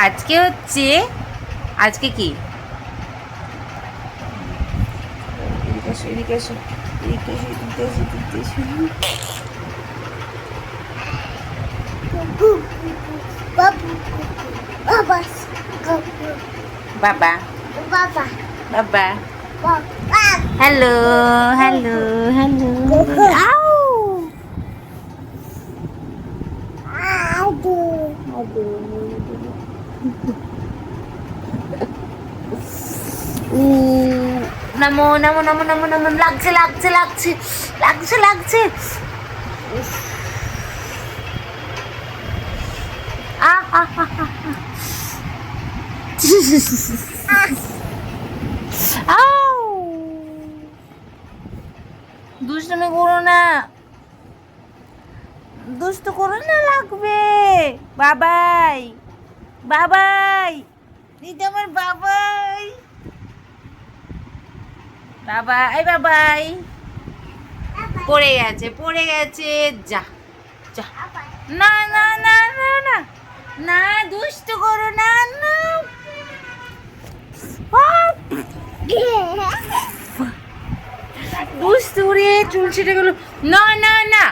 আজকে হচ্ছে আজকে কি বাবা Papa. বাবা Papa. হ্যালো হ্যালো হ্যালো আউ Aduh. নামো নামো নামো নামো নামো লাগছে লাগছে লাগছে লাগছে লাগছে দুষ্টুমি করো না, দুষ্টু করো না, লাগবে। বাবাই বাবাই দিদি আমার বাবাই বাবাই বাবাই পড়ে গেছে পড়ে গেছে। যা যা না না না না না না দুষ্টু করো না না দুষ্টু রে চুল ছিটে গেল। না না না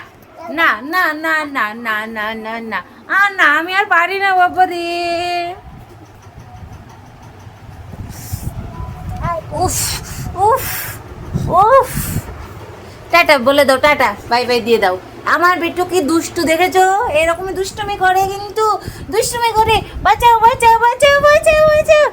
না না না না না না না না না আমি আর পারি না বাবা রে। উফ উফ উফ টাটা বলে দাও, টাটা বাই বাই দিয়ে দাও। আমার বেটু কি দুষ্টু দেখেছো, এরকমই দুষ্টুমি করে, কিন্তু দুষ্টুমি করে। বাঁচাও বাঁচাও বাঁচাও বাঁচাও বাঁচাও।